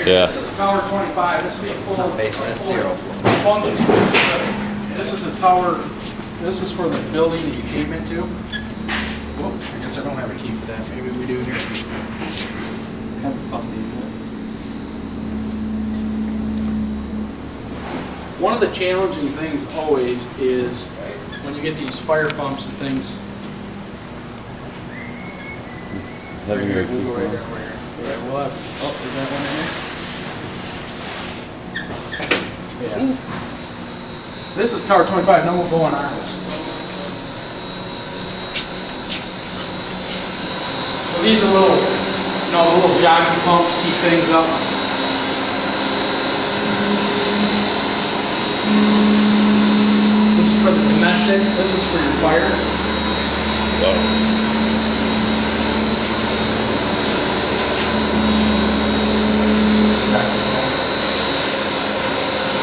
Yeah. This is tower 25. This is a full basement, it's zero. functioning. This is a tower. This is for the building that you came into. Whoop, I guess I don't have a key for that. Maybe we do here. It's kind of fussy, isn't it? One of the challenging things always is when you get these fire pumps and things. Having your We'll go right there. Right, we'll have, oh, is that one in there? Yeah. This is tower 25, then we'll go on ours. So these are little, little jockey pumps, keep things up. This is for the domestic, this is for your fire.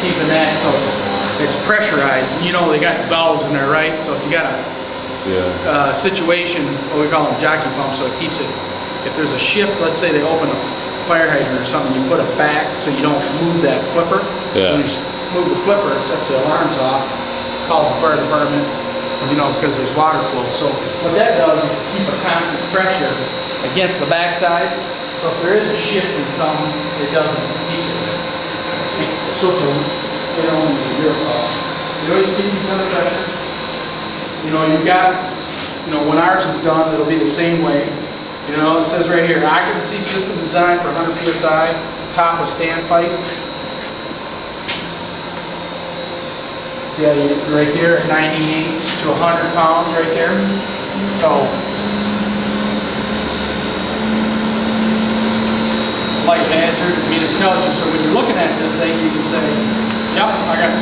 Keeping that so it's pressurized. You know they got valves in there, right? So if you got a situation, what we call them jockey pumps, so it keeps it. If there's a shift, let's say they open a fire hydrant or something, you put it back so you don't move that flipper. Yeah. When you move the flipper, it sets the alarms off, calls the fire department, because there's water flow. So what that does is keep a constant pressure against the backside. So if there is a shift in something, it doesn't keep it. So it's only a zero cost. You always keep these under pressure. You've got, when ours is done, it'll be the same way. It says right here, occupancy system designed for 100 psi, top of standpipe. See how you right there at 98 to 100 pounds right there. So like answer, it tells you. So when you're looking at this thing, you can say, "Yep, I got it.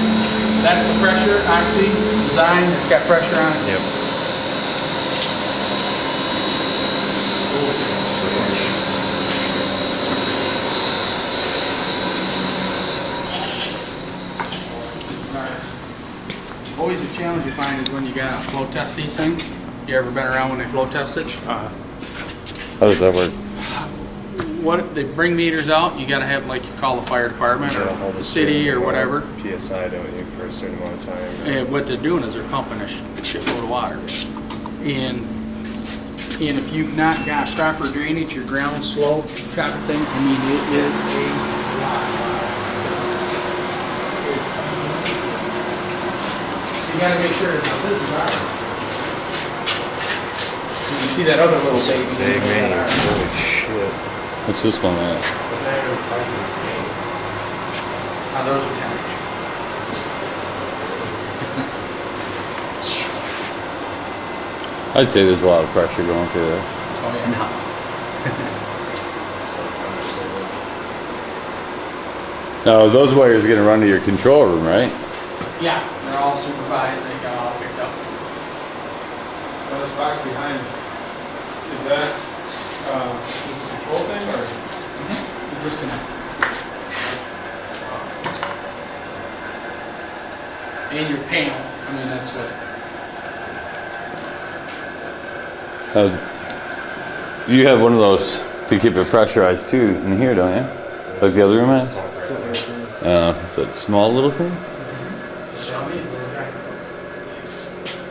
That's the pressure. Octane, it's designed. It's got pressure on it." Yep. Always a challenge you find is when you got to flow test these things. You ever been around when they flow test it? How does that work? What they bring meters out, you got to have, like, you call the fire department or the city or whatever. PSI, don't you, for a certain amount of time? And what they're doing is they're pumping a shitload of water. And if you've not got proper drainage, your ground slope type of thing, it is a lot. You got to make sure that this is ours. You see that other little baby? Big man, holy shit. What's this one at? Now those are 10 inch. I'd say there's a lot of pressure going through there. Oh yeah. No, those wires are going to run to your control room, right? Yeah, they're all supervised, they got all picked up. So this box behind, is that this control thing or? You disconnect. And your panel, that's what. You have one of those to keep it pressurized too in here, don't you? Like the other room has? Is that small little thing?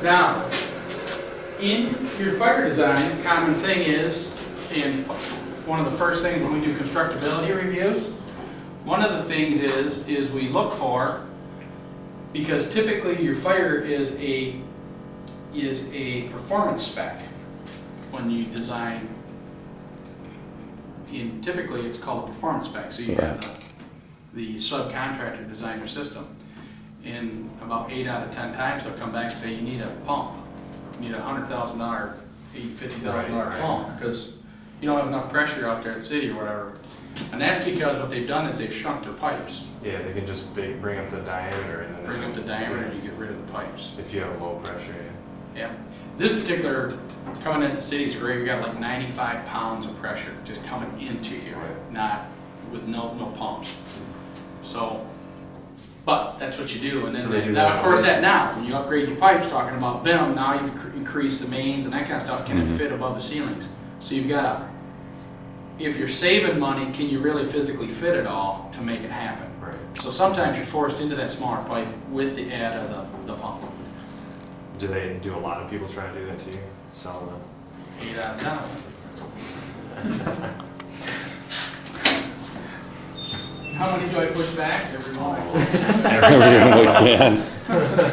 Now, in your fire design, common thing is, and one of the first things when we do constructability reviews, one of the things is we look for, because typically your fire is a performance spec when you design. Typically it's called a performance spec. So you have the subcontractor design your system. And about 8 out of 10 times they'll come back and say you need a pump. You need a $100,000, $50,000 pump because you don't have enough pressure out there at the city or whatever. And that's because what they've done is they've shrunk their pipes. Yeah, they can just bring up the diameter and then Bring up the diameter and you get rid of the pipes. if you have low pressure. Yeah. This particular coming into the city is great. We got like 95 pounds of pressure just coming into here, not with no pumps. So, but that's what you do. And then So they do now, that of course, already? when you upgrade your pipes, talking about BIM, now you've increased the mains and that kind of stuff. Can it fit above the ceilings? So you've got if you're saving money, can you really physically fit it all to make it happen? Right. So sometimes you're forced into that smaller pipe with the add of the pump. Do a lot of people try to do that to you? Sell them? Yeah, no. How many do I push back? Every one. Everything we can.